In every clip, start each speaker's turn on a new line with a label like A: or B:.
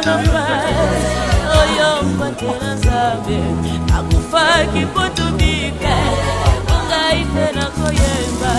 A: na mbai oyo mpatela nzambe akufaki potubike ngai mpe nakoyemba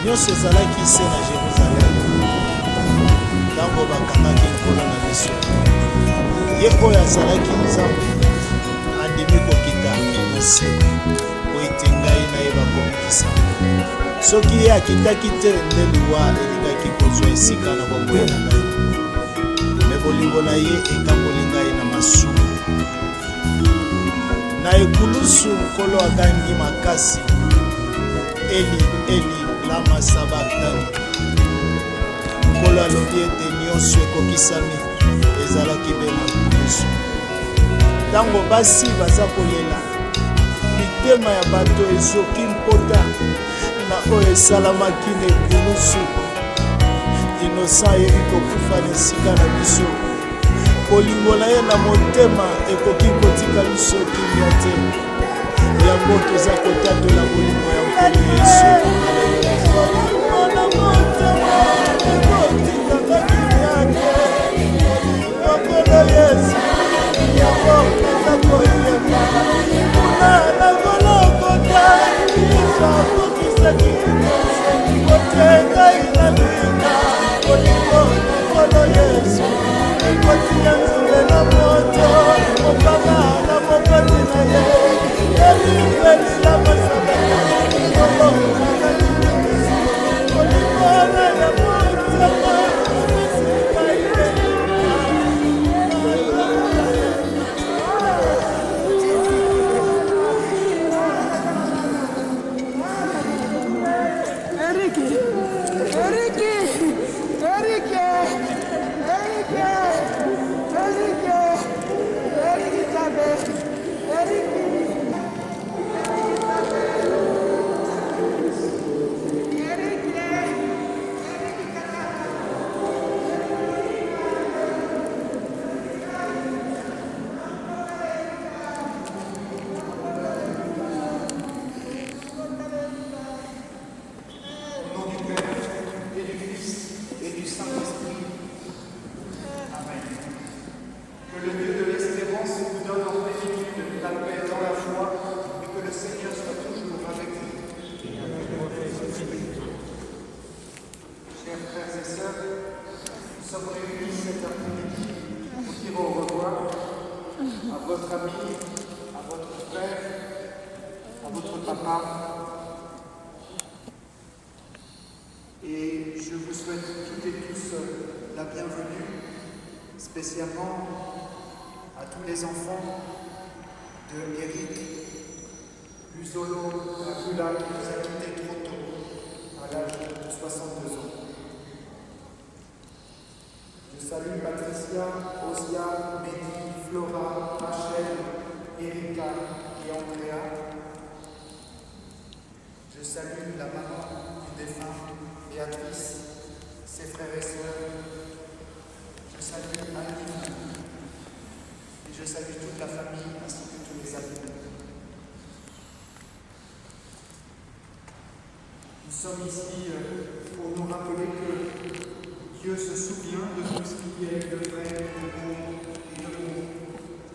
B: nyonso ezalaki se na Jérusalem ntango bakangaki nkolo na biso ye oyo azalaki nzambe andimi kokita na se po ete ngai nayeba komikisa soki ye akitaki te nde liwa elingaki kozwa esika na bomoi na ngai me bolingo na ye ekangoli ngai na masumu na ekulusu nkolo agangi makasi Eli Eli lama sabachthani nkolo alobi ete nyonso ekokisami ezalaki be na ekulusu ntango basi baza kolela mitema ya bato ezoki mpota na oyo esalamaki na ekulusu inosa yebi kokufa na esika na biso kolingo na ye na motema ekoki kotika biso kimia te yango toza kotatola bolingo ya nkolo Yesu na motema ekotikanga kimia te nkolo Yesu yango toza koyeba kuna na golokota Yesu akokisaki kotenga inalinga kolingo nkolo Yesu ekotia nzube na moto mokanga na mokoti na ye elibelila masaba kolikona ya motema
C: Et je vous souhaite toutes et tous la bienvenue, spécialement à tous les enfants de Eric Luzolo Agula qui nous a quittés trop tôt, à l'âge de 62 ans. Je salue Patricia, Osia, Mehdi, Flora, Rachel, Erika et Andrea. Je salue la maman du défunt, Béatrice, ses frères et sœurs. Je salue Annie et je salue toute la famille ainsi que tous les amis. Nous sommes ici pour nous rappeler que Dieu se souvient de tout ce qui est de vrai, de beau et de bon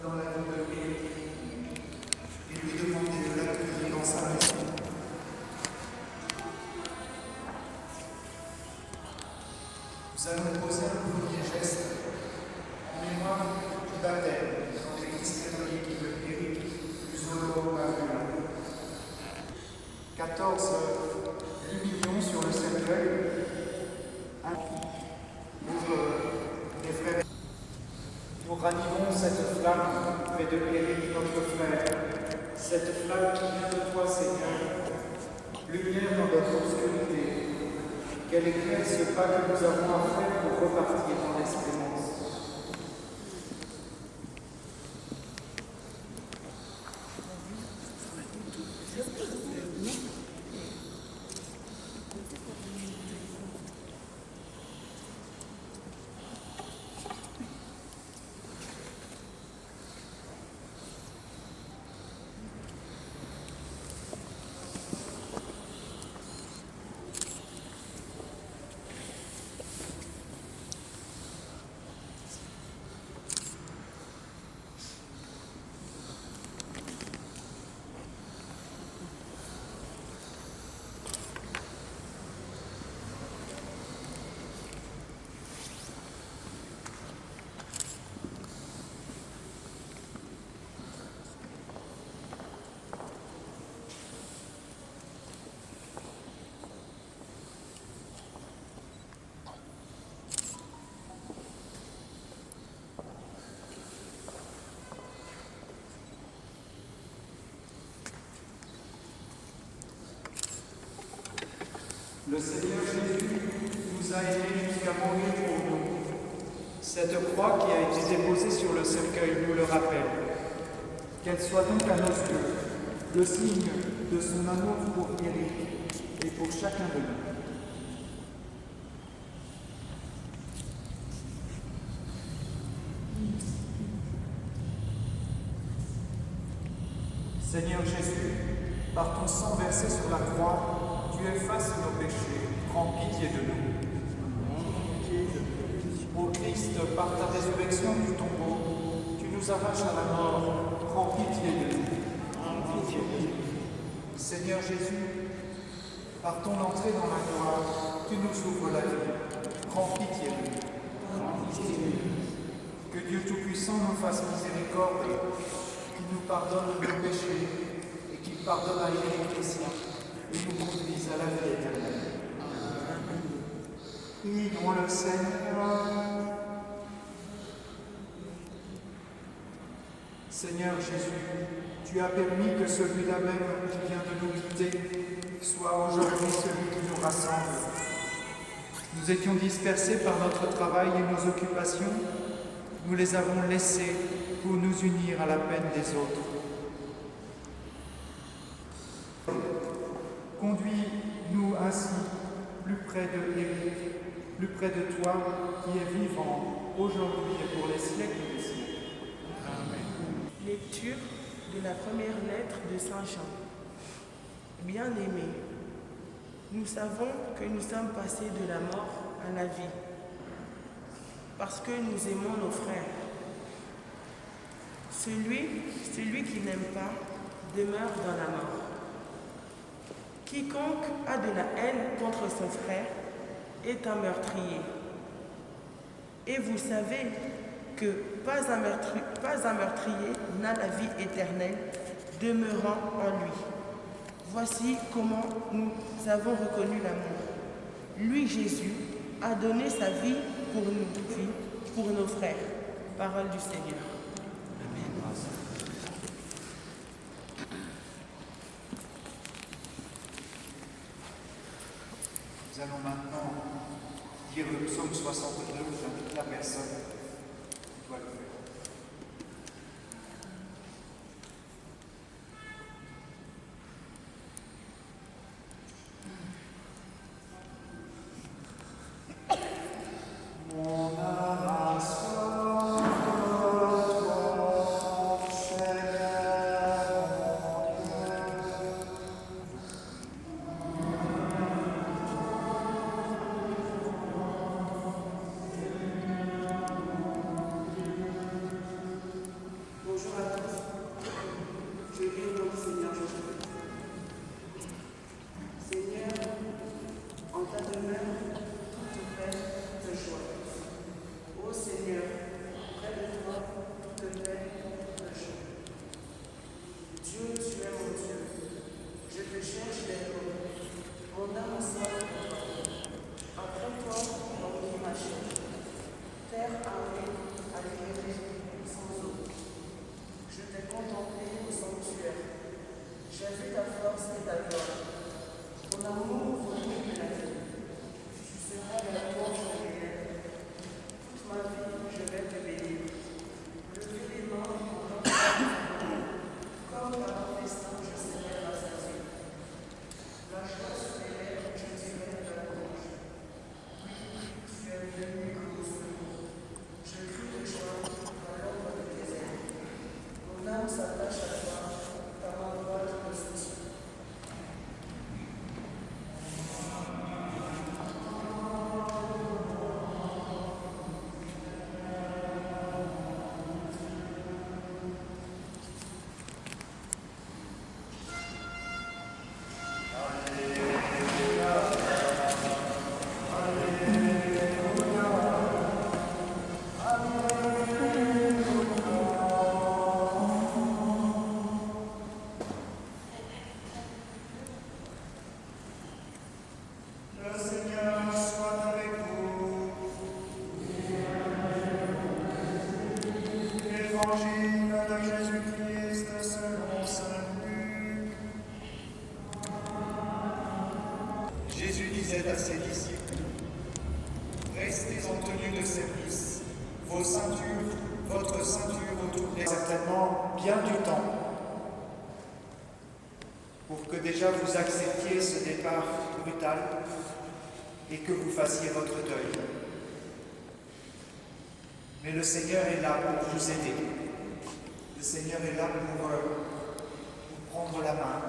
C: dans la vie de Dieu et lui demander de l'accueillir dans sa maison. Nous allons poser un premier geste en mémoire du baptême dans l'église catholique de Eric Luzolo Agula. 14 luminions sur le cercueil pour les frères. ranimons cette flamme près de Éric, notre frère, cette flamme qui vient de toi, Seigneur, lumière dans notre obscurité, qu'elle éclaire ce pas que nous avons à faire pour repartir dans l'espérance. Le Seigneur Jésus nous a aimés jusqu'à mourir pour nous. Cette croix qui a été déposée sur le cercueil nous le rappelle. Qu'elle soit donc à nos yeux le signe de son amour pour Éric et pour chacun de nous. Seigneur Jésus, par ton sang versé sur la croix, tu effaces nos péchés, prends pitié de nous. Ô Christ, par ta résurrection du tombeau, tu nous arraches à la mort, prends pitié de nous. Seigneur Jésus, par ton entrée dans la gloire, tu nous ouvres la vie, prends pitié de nous. Que Dieu Tout-Puissant nous fasse miséricorde, qu'il nous pardonne nos péchés et qu'il pardonne à Éric et sien et nous conduise à la vie éternelle. Prions le Seigneur. Seigneur Jésus, tu as permis que celui-là même qui vient de nous quitter soit aujourd'hui celui qui nous rassemble. Nous étions dispersés par notre travail et nos occupations. Nous les avons laissés pour nous unir à la peine des autres. Conduis-nous ainsi plus près de Éric, plus près de toi qui es vivant aujourd'hui et pour les siècles des siècles. Amen.
D: Lecture de la première lettre de Saint Jean. Bien-aimés, nous savons que nous sommes passés de la mort à la vie, parce que nous aimons nos frères. Celui qui n'aime pas demeure dans la mort. Quiconque a de la haine contre son frère est un meurtrier. Et vous savez que pas un meurtrier n'a la vie éternelle demeurant en lui. Voici comment nous avons reconnu l'amour. Lui, Jésus, a donné sa vie pour nous, pour nos frères. Parole du Seigneur.
C: Nous allons maintenant dire le psaume 62, j'invite la personne qui doit le faire. Le Seigneur soit avec vous. Évangile de Jésus-Christ selon saint Luc. Jésus disait à ses disciples, restez en tenue de service, votre ceinture autour des... Certainement bien du temps pour que déjà vous acceptiez ce départ brutal et que vous fassiez votre deuil. Mais le Seigneur est là pour vous aider. Le Seigneur est là pour vous prendre la main,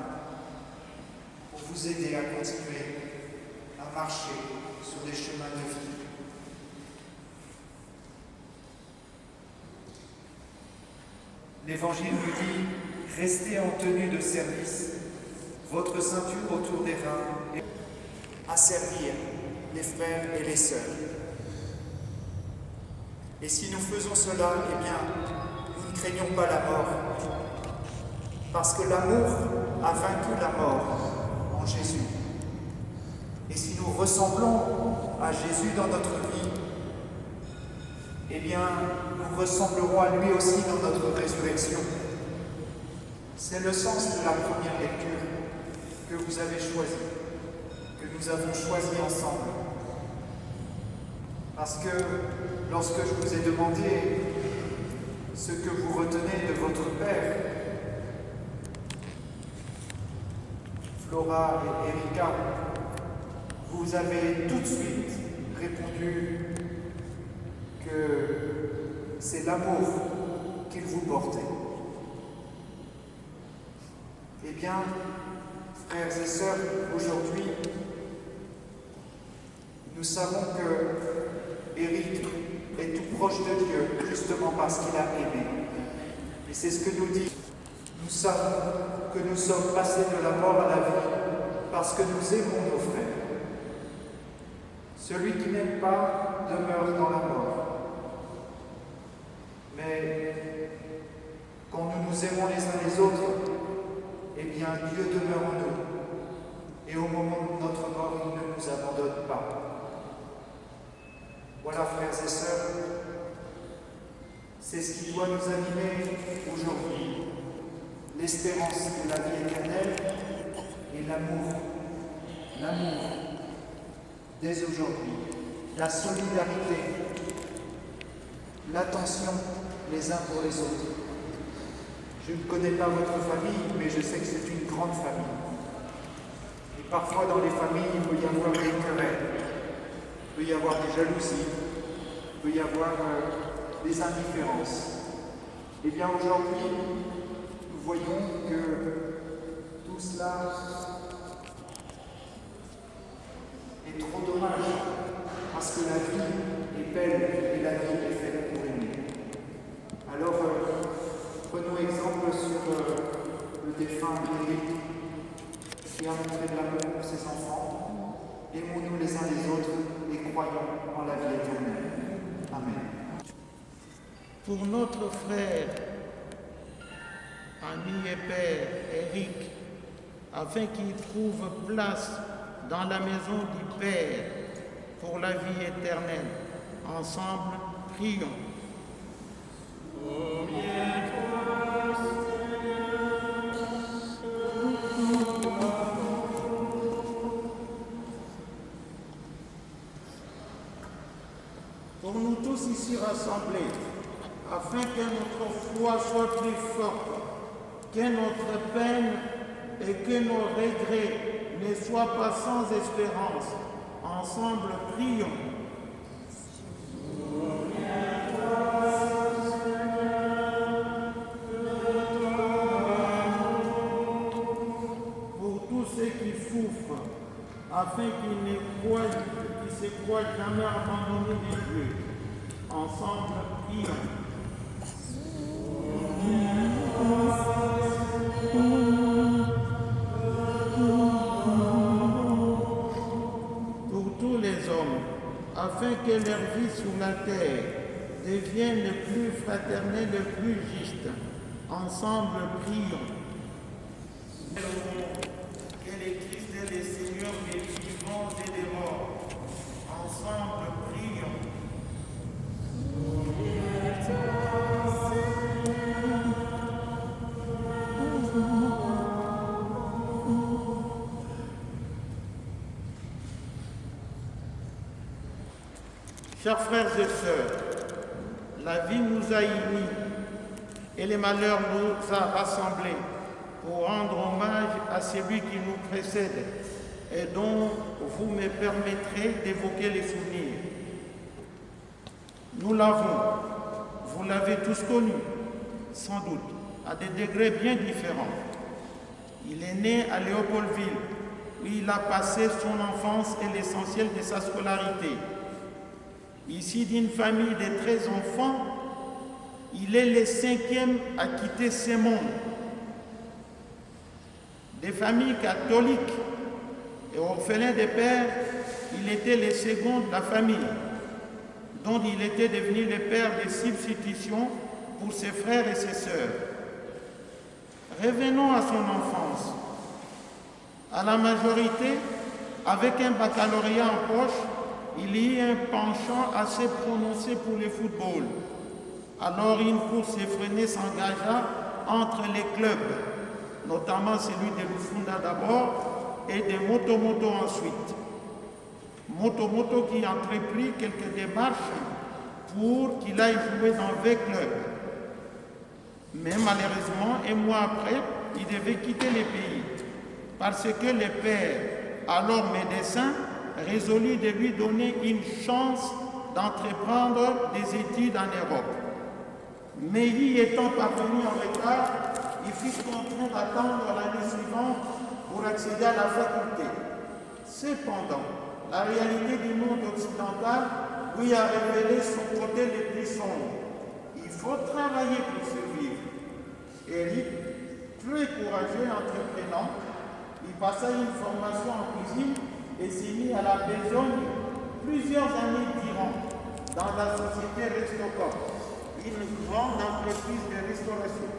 C: pour vous aider à continuer à marcher sur des chemins de vie. L'Évangile nous dit, restez en tenue de service, votre ceinture autour des reins, à servir les frères et les sœurs. Et si nous faisons cela, eh bien, nous ne craignons pas la mort, parce que l'amour a vaincu la mort en Jésus. Et si nous ressemblons à Jésus dans notre vie, eh bien, nous ressemblerons à lui aussi dans notre résurrection. C'est le sens de la première lecture que vous avez choisie, que nous avons choisi ensemble. Parce que lorsque je vous ai demandé ce que vous retenez de votre Père, Flora et Erika, vous avez tout de suite répondu que c'est l'amour qu'il vous portait. Eh bien, frères et sœurs, aujourd'hui, nous savons que Éric est tout proche de Dieu, justement parce qu'il a aimé. Et c'est ce que nous dit. Nous savons que nous sommes passés de la mort à la vie parce que nous aimons nos frères. Celui qui n'aime pas demeure dans la mort. Mais quand nous nous aimons les uns les autres, eh bien Dieu demeure en nous. Et au moment de notre mort, il ne nous abandonne pas. Voilà, frères et sœurs, c'est ce qui doit nous animer aujourd'hui. L'espérance de la vie éternelle et l'amour. L'amour dès aujourd'hui. La solidarité. L'attention les uns pour les autres. Je ne connais pas votre famille, mais je sais que c'est une grande famille. Et parfois dans les familles, il peut y avoir des querelles, il peut y avoir des jalousies, il peut y avoir des indifférences. Eh bien aujourd'hui, nous voyons que tout cela est trop dommage, parce que la vie est belle et la vie est faite pour aimer. Alors, prenons exemple sur le défunt Éric, qui a montré de l'amour pour ses enfants. Aimons-nous les uns les autres et croyons en la vie éternelle. Amen.
E: Pour notre frère, ami et père Éric, afin qu'il trouve place dans la maison du Père pour la vie éternelle, ensemble, prions. Pour nous tous ici rassemblés, afin que notre foi soit plus forte, que notre peine et que nos regrets ne soient pas sans espérance, ensemble prions. Afin qu'ils se croient jamais abandonnés de Dieu. Ensemble, prions. Pour tous les hommes, afin que leur vie sur la terre devienne le plus fraternelle, le plus juste. Ensemble, prions. Que le Christ est le Seigneur des vivants et des morts. Chers frères et sœurs, la vie nous a unis et les malheurs nous a rassemblés pour rendre hommage à celui qui nous précède et dont vous me permettrez d'évoquer les souvenirs. Nous l'avons, vous l'avez tous connu, sans doute, à des degrés bien différents. Il est né à Léopoldville, où il a passé son enfance et l'essentiel de sa scolarité. Issu d'une famille de 13 enfants, il est le 5e à quitter ce monde. Des familles catholiques et orphelins de père, il était le second de la famille, dont il était devenu le père de substitution pour ses frères et ses sœurs. Revenons à son enfance. À la majorité, avec un baccalauréat en poche, il y eut un penchant assez prononcé pour le football. Alors une course effrénée s'engagea entre les clubs, notamment celui de Lufunda d'abord et de Moto ensuite. Moto qui entreprit quelques démarches pour qu'il aille jouer dans 20 clubs. Mais malheureusement, un mois après, il devait quitter le pays parce que le père, alors médecin, résolut de lui donner une chance d'entreprendre des études en Europe. Mais y étant parvenu en retard, il fut contraint d'attendre l'année suivante pour accéder à la faculté. Cependant, la réalité du monde occidental lui a révélé son côté le plus sombre. Il faut travailler pour survivre. Eric, très courageux et entreprenant, il passa une formation en cuisine et s'est mis à la besogne plusieurs années durant dans la société Restocop, une grande entreprise de restauration.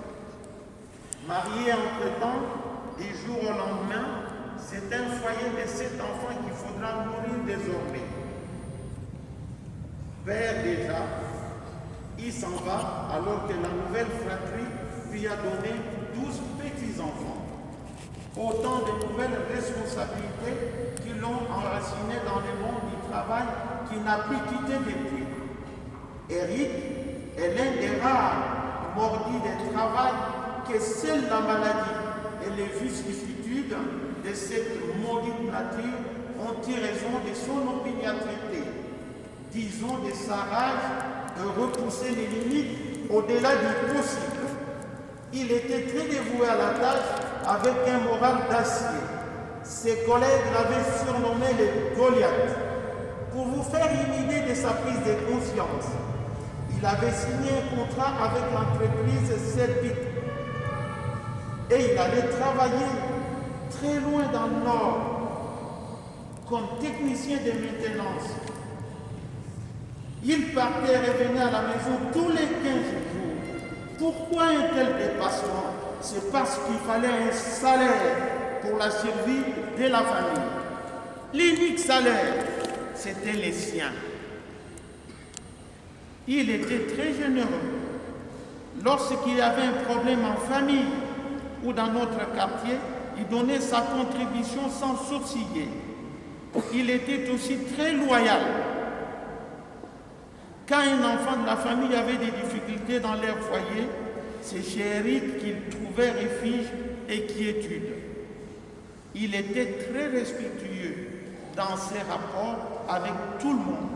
E: Marié entre-temps, du jour au lendemain, c'est un foyer de 7 enfants qu'il faudra nourrir désormais. Père déjà, il s'en va alors que la nouvelle fratrie lui a donné 12 petits-enfants. Autant de nouvelles responsabilités qui l'ont enraciné dans le monde du travail qu'il n'a plus quitté depuis. Eric est l'un des rares mordis de travail que seule la maladie et les vicissitudes de cette maudite nature ont eu raison de son opiniâtreté, disons de sa rage de repousser les limites au-delà du possible. Il était très dévoué à la tâche avec un moral d'acier. Ses collègues l'avaient surnommé le Goliath. Pour vous faire une idée de sa prise de conscience, il avait signé un contrat avec l'entreprise Celtic et il allait travailler très loin dans le nord comme technicien de maintenance. Il partait et revenait à la maison tous les 15 jours. Pourquoi un tel dépassement? C'est parce qu'il fallait un salaire pour la survie de la famille. L'unique salaire, c'était les siens. Il était très généreux. Lorsqu'il y avait un problème en famille ou dans notre quartier, il donnait sa contribution sans sourciller. Il était aussi très loyal. Quand un enfant de la famille avait des difficultés dans leur foyer, c'est chez Eric qu'il trouvait refuge et quiétude. Il était très respectueux dans ses rapports avec tout le monde.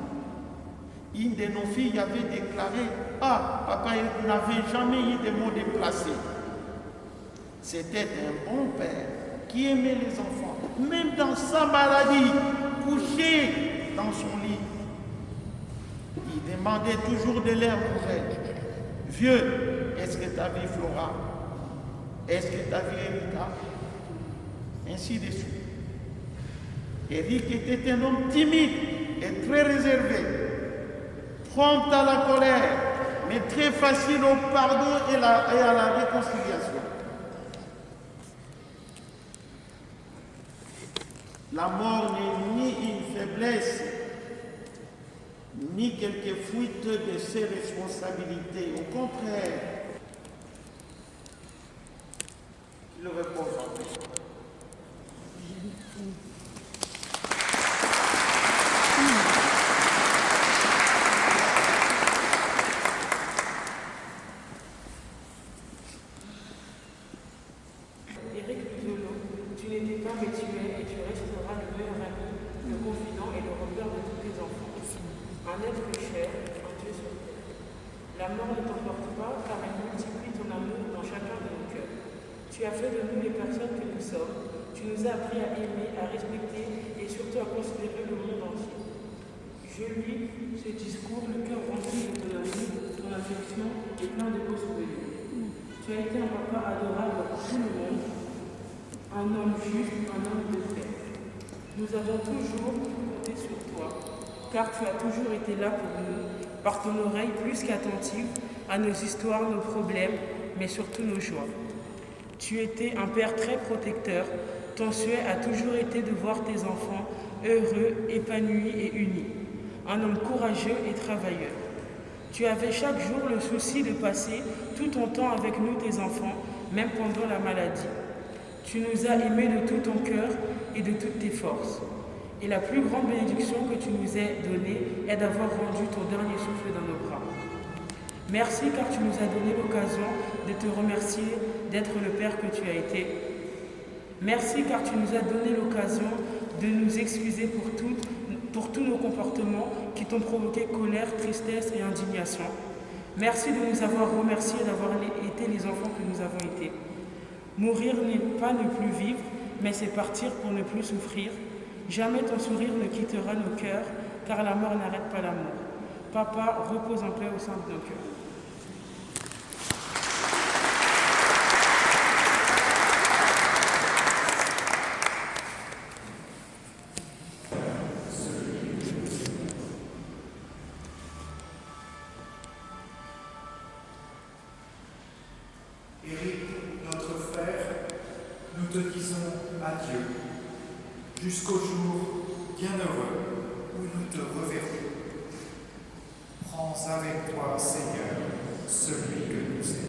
E: Une de nos filles avait déclaré « Ah, papa n'avait jamais eu de mots déplacés. » C'était un bon père qui aimait les enfants, même dans sa maladie, couché dans son lit. Il demandait toujours de l'air nouvelle. « Vieux, est-ce que tu as vu Flora? Est-ce que tu as vu Erika ?» Ainsi de suite. Eric était un homme timide et très réservé, prompt à la colère, mais très facile au pardon et à la réconciliation. La mort n'est ni une faiblesse, ni quelque fuite de ses responsabilités. Au contraire, il repose en paix.
F: confident et le repère de tous tes enfants. Un être cher, un Dieu sur terre. La mort ne t'emporte pas, car elle multiplie ton amour dans chacun de nos cœurs. Tu as fait de nous les personnes que nous sommes. Tu nous as appris à aimer, à respecter et surtout à considérer le monde entier. Je lis ce discours, le cœur rempli de ton amour, de ton affection et plein de beaux souvenirs. Tu as été un papa adorable pour tout le monde, un homme juste, un homme de paix. Nous avons toujours compté sur toi, car tu as toujours été là pour nous, par ton oreille plus qu'attentive à nos histoires, nos problèmes, mais surtout nos joies. Tu étais un père très protecteur. Ton souhait a toujours été de voir tes enfants heureux, épanouis et unis. Un homme courageux et travailleur. Tu avais chaque jour le souci de passer tout ton temps avec nous, tes enfants, même pendant la maladie. Tu nous as aimés de tout ton cœur et de toutes tes forces. Et la plus grande bénédiction que tu nous as donnée est d'avoir rendu ton dernier souffle dans nos bras. Merci car tu nous as donné l'occasion de te remercier d'être le Père que tu as été. Merci car tu nous as donné l'occasion de nous excuser pour tous nos comportements qui t'ont provoqué colère, tristesse et indignation. Merci de nous avoir remerciés d'avoir été les enfants que nous avons été. Mourir n'est pas ne plus vivre, mais c'est partir pour ne plus souffrir. Jamais ton sourire ne quittera nos cœurs, car la mort n'arrête pas l'amour. Papa, repose en paix au sein de nos cœurs.
C: Éric, notre frère, nous te disons adieu, jusqu'au jour bienheureux où nous te reverrons. Prends avec toi, Seigneur, celui que nous aimons.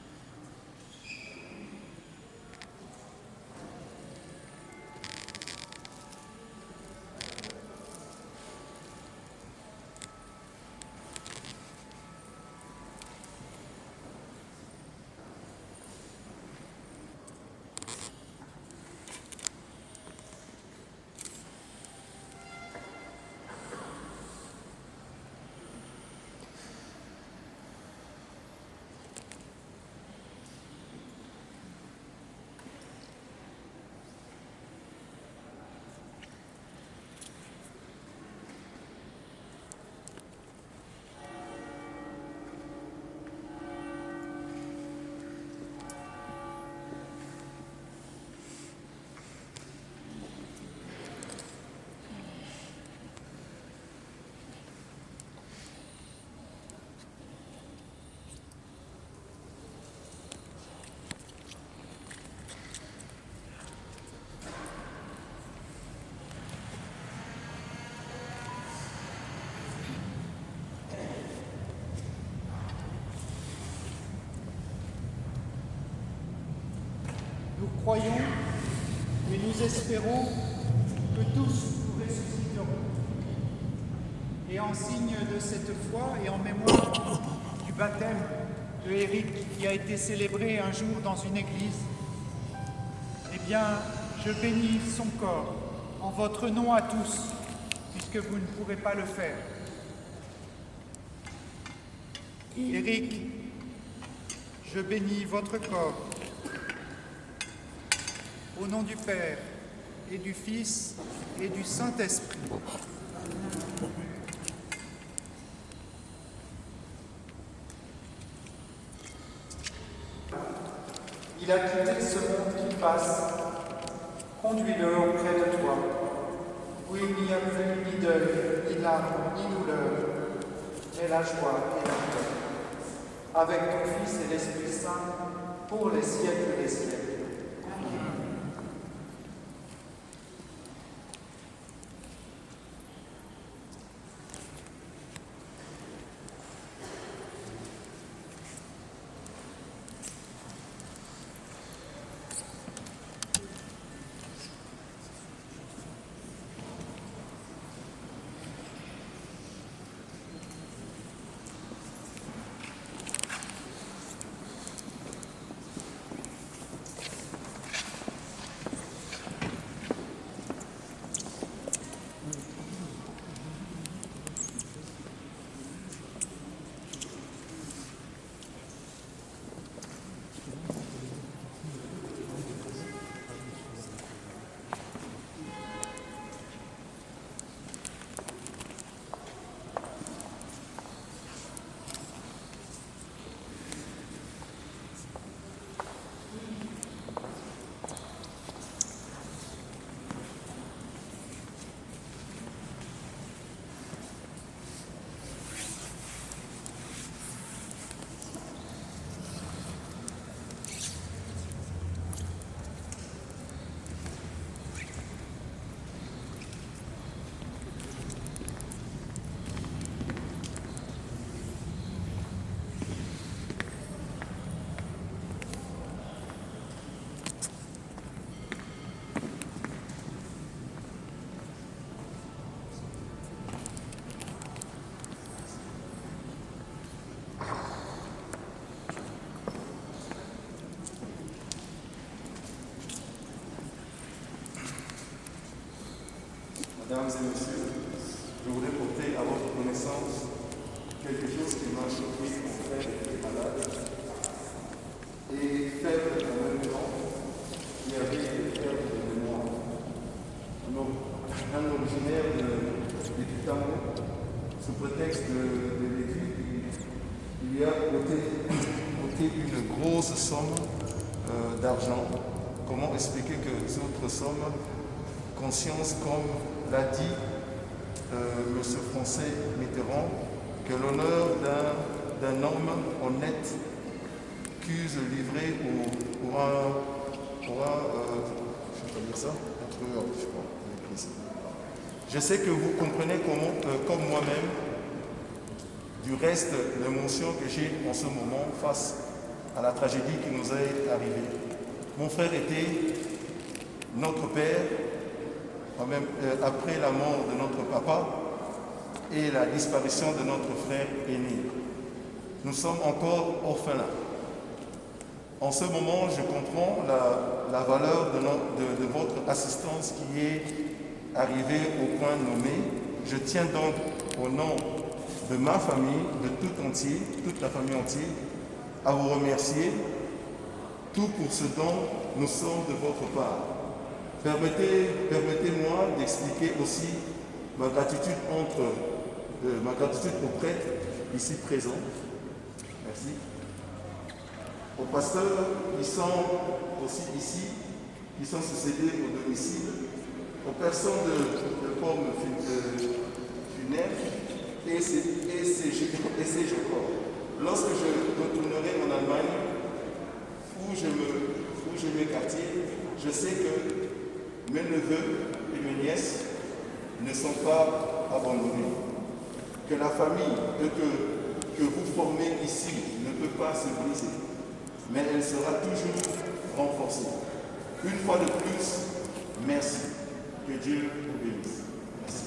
C: Nous croyons et nous espérons que tous nous ressusciterons. Et en signe de cette foi et en mémoire du baptême de Éric qui a été célébré un jour dans une église, eh bien, je bénis son corps en votre nom à tous, puisque vous ne pourrez pas le faire. Éric, je bénis votre corps. Au nom du Père, et du Fils, et du Saint-Esprit. Il a quitté ce monde qui passe. Conduis-le auprès de toi, où il n'y a plus ni deuil, ni larmes, ni douleur, mais la joie et la paix. Avec ton Fils et l'Esprit Saint, pour les siècles des siècles.
G: Mesdames et messieurs, je voudrais porter à votre connaissance quelque chose qui m'a choqué. Mon frère était malade et faible en même temps, qui avait des pertes de mémoire. Un originaire du Tango, sous prétexte de l'étude, il y a ôté une grosse somme d'argent. Comment expliquer que cette autre somme, conscience, comme l'a dit M. Français Mitterrand, que l'honneur d'un homme honnête qu'use livré pour un je ne sais pas dire ça, je crois. Je sais que vous comprenez comme moi-même du reste l'émotion que j'ai en ce moment face à la tragédie qui nous est arrivée. Mon frère était notre père, après la mort de notre papa et la disparition de notre frère aîné. Nous sommes encore orphelins. En ce moment, je comprends la valeur de votre assistance qui est arrivée au point nommé. Je tiens donc au nom de ma famille, de toute la famille entière, à vous remercier tout pour ce dont nous sommes de votre part. Permettez-moi d'expliquer aussi ma gratitude aux prêtres ici présents. Merci. Aux pasteurs qui sont aussi ici, qui sont succédés au domicile, aux personnes de forme funèbre et ces corps. Lorsque je retournerai en Allemagne, où je m'écartier, je sais que mes neveux et mes nièces ne sont pas abandonnés. Que la famille que vous formez ici ne peut pas se briser, mais elle sera toujours renforcée. Une fois de plus, merci. Que Dieu vous bénisse. Merci.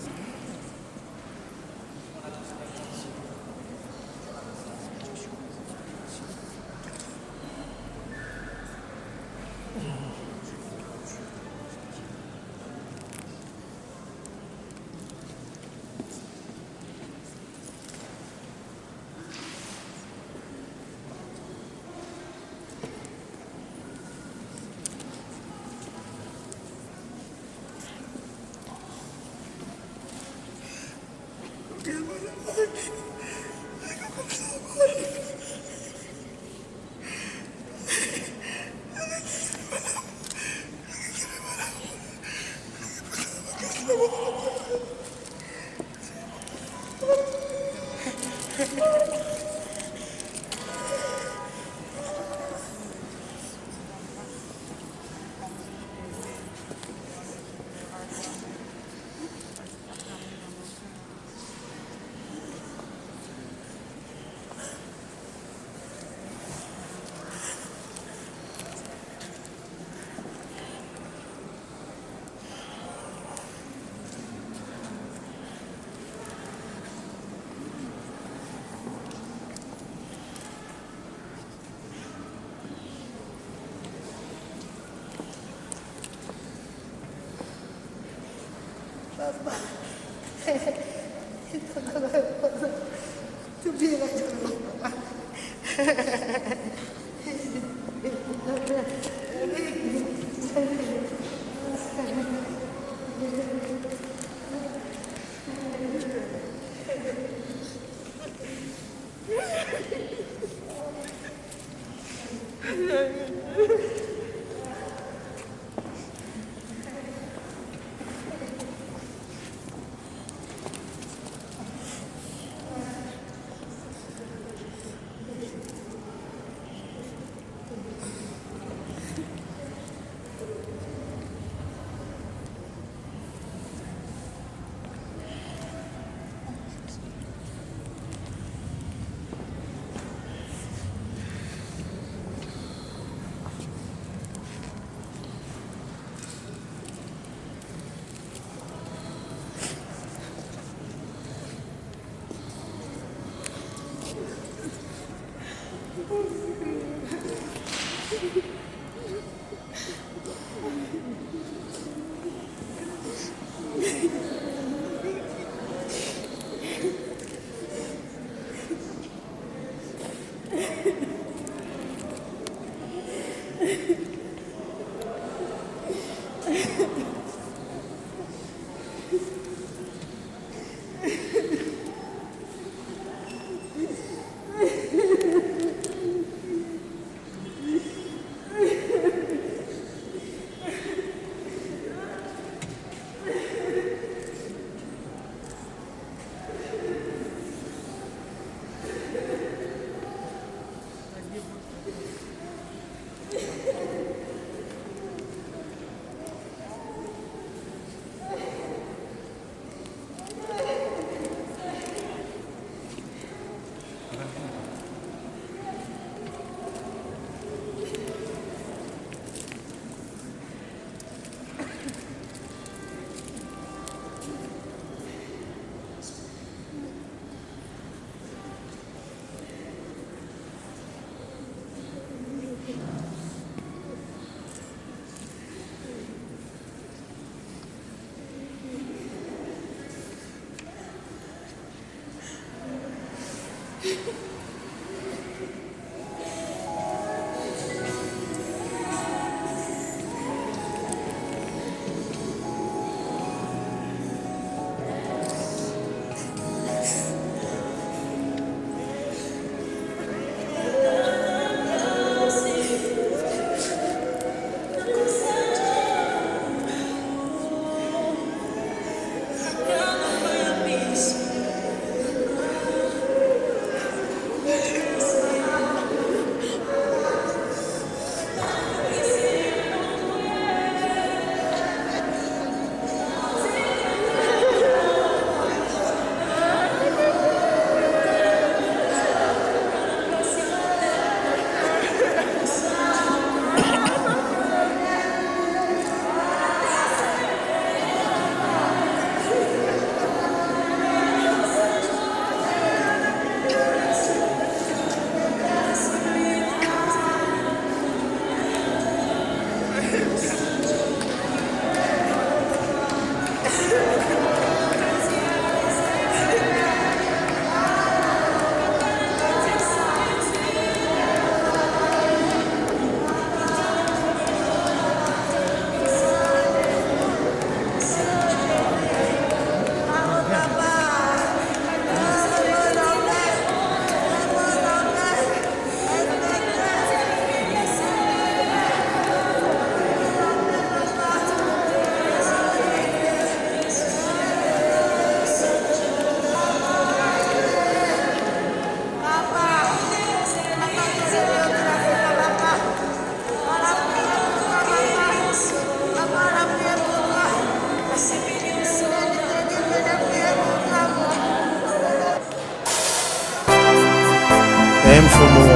H: mfumo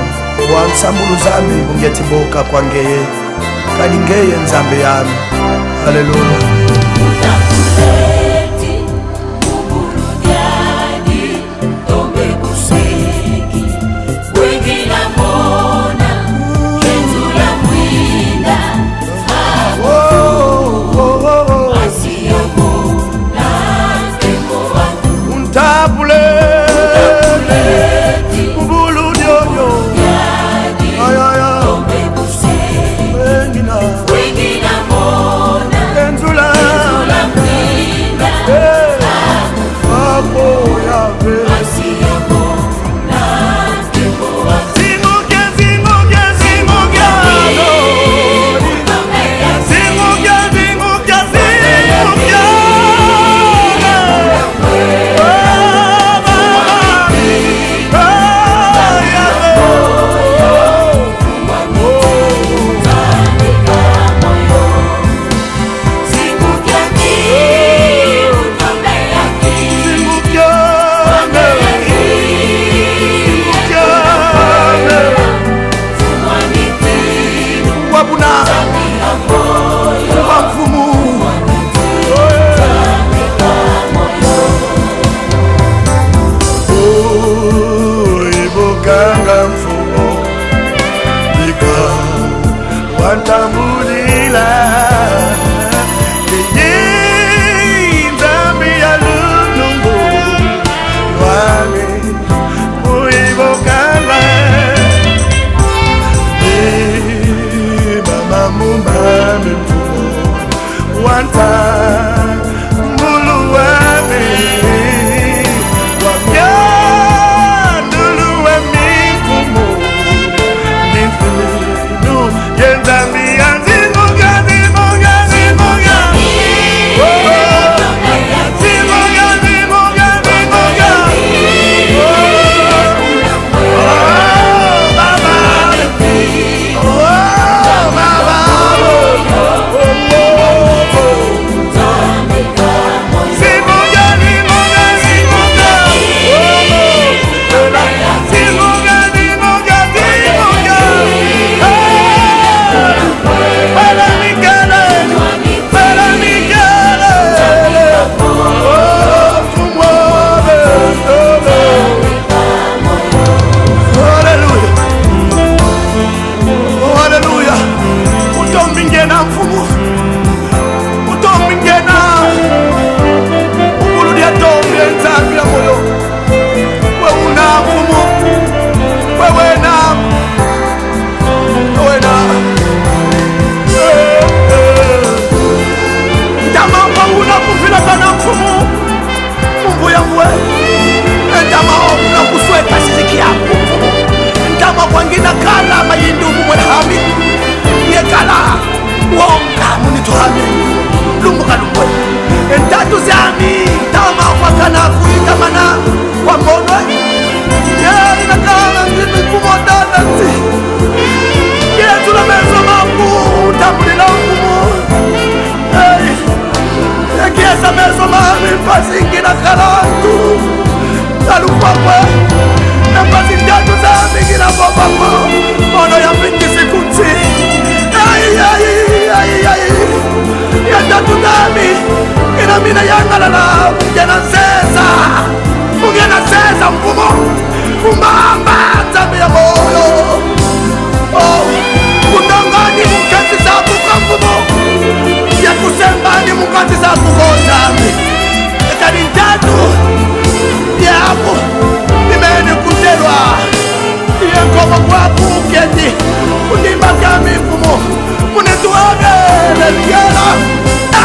H: wansambulu zami ungetiboka kwangeye kalingeye nzambe yami. Haleluya.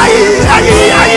H: Ay,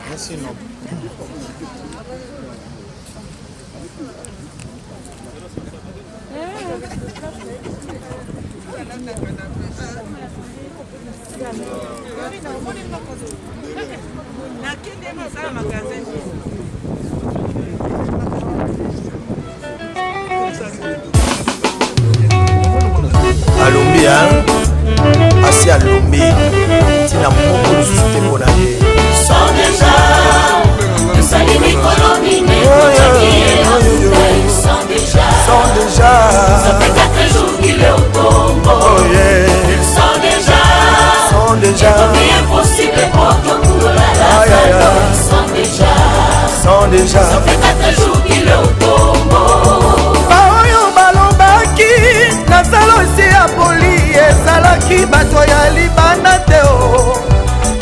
B: Merci, non.
H: alombi asi alombi tina moko lisusu te mpona ye
A: Sans déjà, sali mikolo mine, sans déjà, ça fait 4 jours qu'il est au tombeau. Sans déjà, c'est impossible pour ton sans déjà, ça fait 4 jours qu'il est au tombeau.
H: baoyo balobaki nazala osi ya poli ezalaki bato ya libanda te o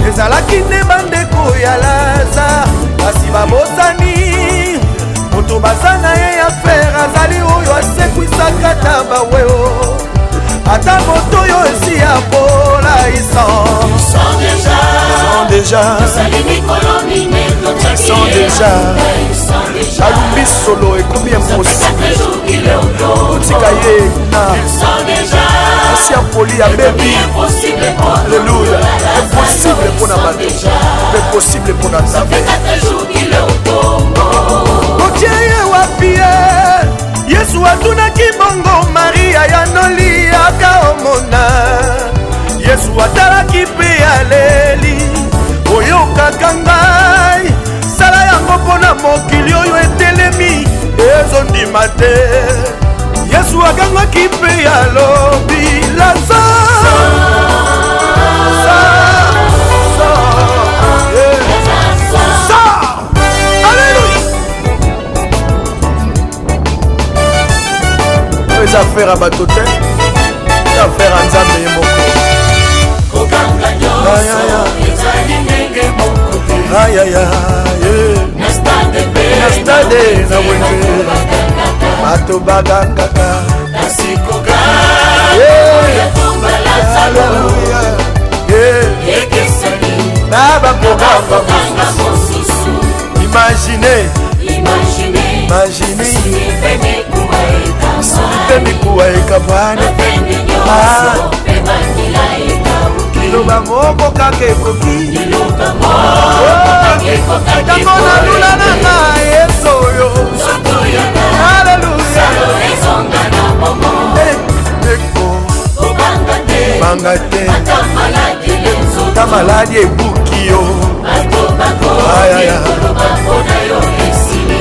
H: ezalaki nde bandeko ya laza kasi babosani moto baza na ye ya fer azali oyo asekwisaka ta baweo ata moto oyo esi ya polaisa sans déjà alumbi solo ekomi emosi otika ye na asi ya poli abebi alleluya impossible mpona bato impossible mpona nzambe otie ye wapi ye yesu atunaki bongo maria ya noliaka omona yesu atalaki mpe aleli oyokaka ngai sala yango mpona mokili oyo etelemi ezondima te yesu agangaki mpe alobi laza alleluya eza affaire ya bato te eza affaire ya nzambe ye moko nastade na wenge bato bagangaka na bakoganga mosusu imagine silipe mikuwa ekabwana liloba moko kaka ekoki ntango nalula nanga yesu oyo aleluya eko banga te ta maladi ebuki yo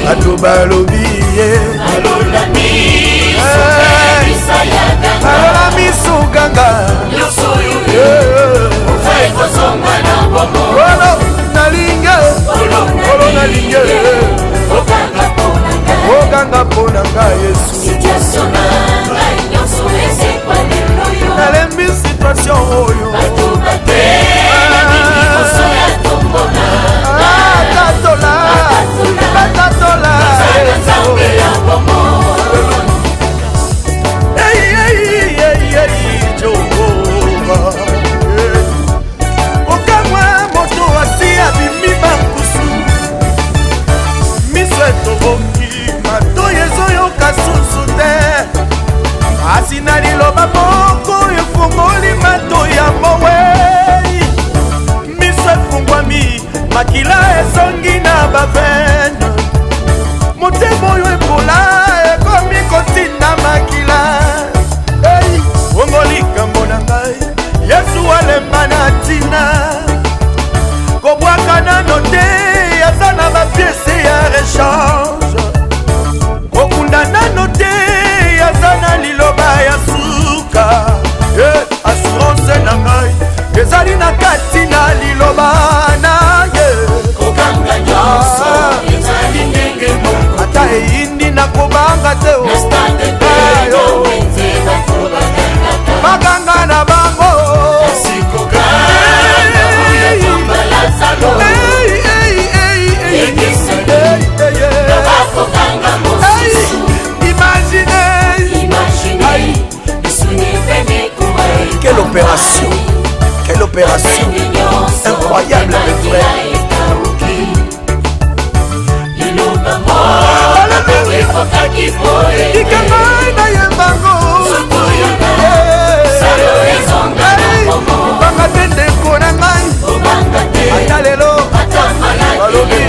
H: bato balobi ye alola miso ganga nalinge oganga mpona nga yesu nalembi situation oyo batatola jehova okamwa moto asi abimi bankusu miso etoboki matoyi ezoyoka susu te asi na liloba moko efungoli matoyi ya mowei miso efungwami makila ezongi na bavene motema oyo ebola ekomi kotinda makila bongo likambo na ngai yesu alemba na ntina kobwaka nano te aza na bapiese ya rechange kokunda nano te aza na liloba ya suka assurance na ngai ezali na kati na liloba na ye kokanga nyonso ezali ndenge ata eyindi nakobanga te baganga na bango quelle opération incroyable mes frères. Kikangai na yembango obanga te ndeko na ngai ata lelo balobi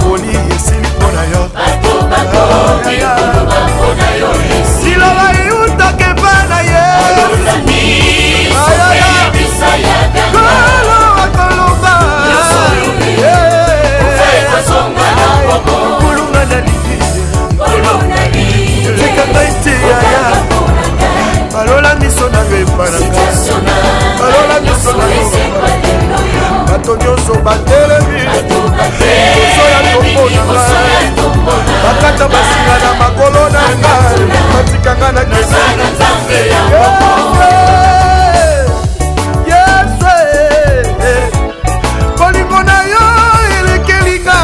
H: poli esili mpo na yo siloba eutaka epa na ye kolo akoloba kulunga na likikangai te yaya balola miso na yo epananga balola miso na yo bato nyonso batelemi liboso ya tombo na ngai bakata basinga na makolo na ngai batikanga na kisi kolingo na yo elekelinga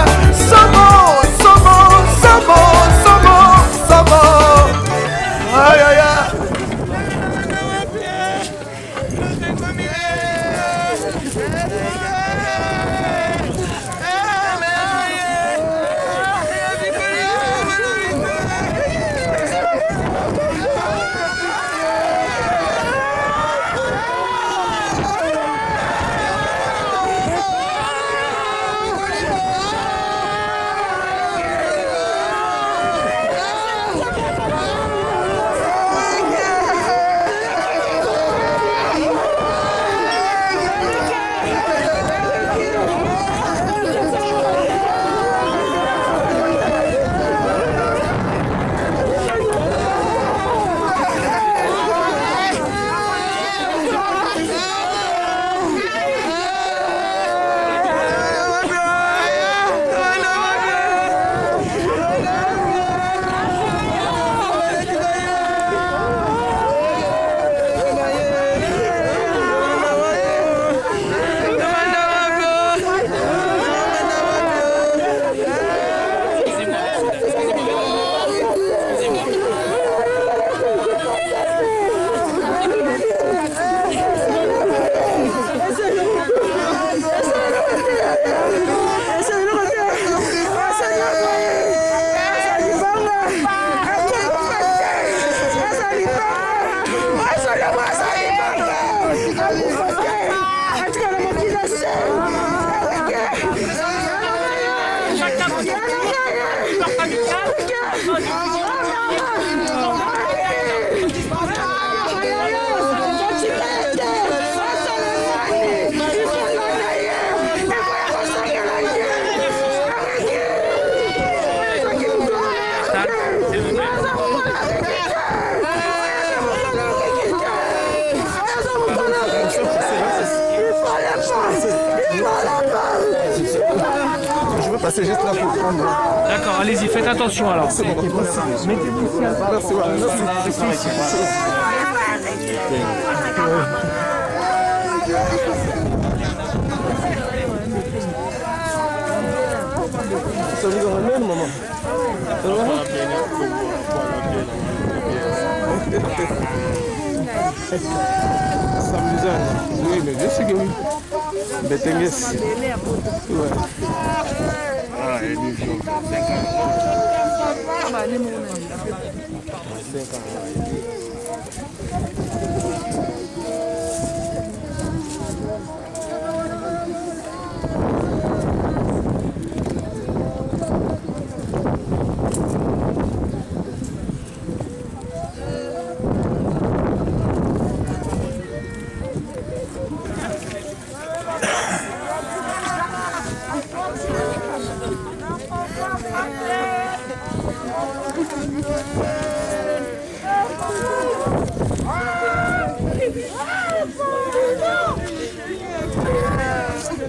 H: somo ayaya
I: C'est juste là pour prendre.
J: D'accord, allez-y, faites attention alors.
I: Mettez-vous ici. Ça vous en ramène, maman? Oui, mais je sais que oui. Betengues. Ouais. Ah, et nous sommes 5 ans.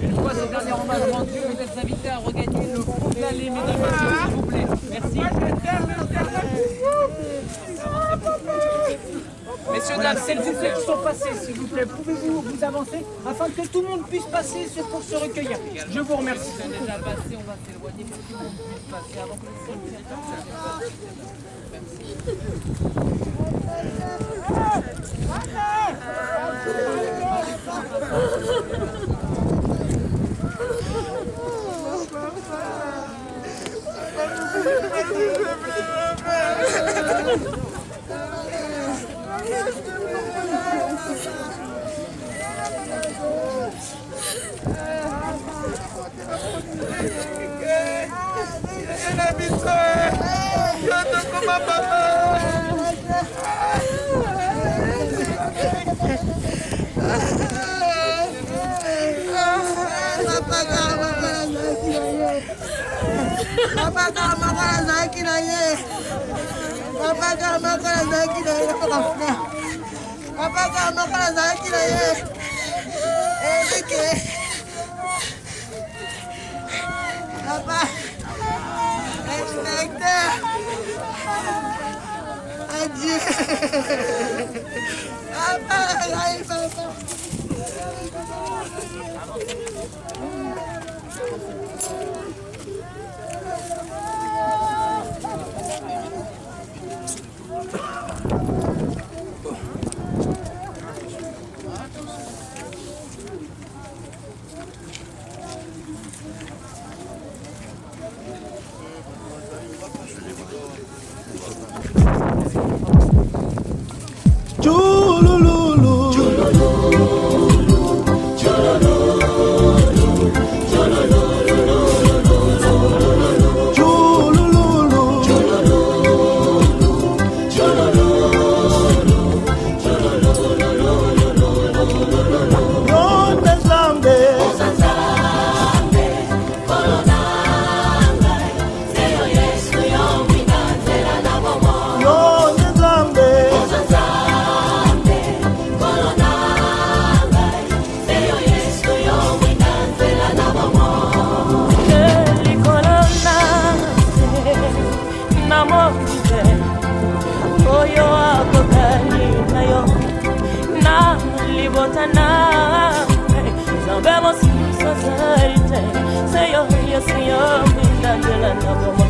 K: Une fois ce dernier hommage rendu, vous êtes invités à regagner le fond de l'allée, mesdames et messieurs, s'il vous plaît.
J: plaît. Merci. Messieurs, dames, s'il vous plaît, qui sont passés, s'il vous plaît, pouvez-vous vous avancer afin que tout le monde puisse passer pour se recueillir. Je vous remercie. On est déjà passé, on va s'éloigner pour que tout le monde puisse passer avant que le son
H: Adieu. Senhor, Senhor, me dá de la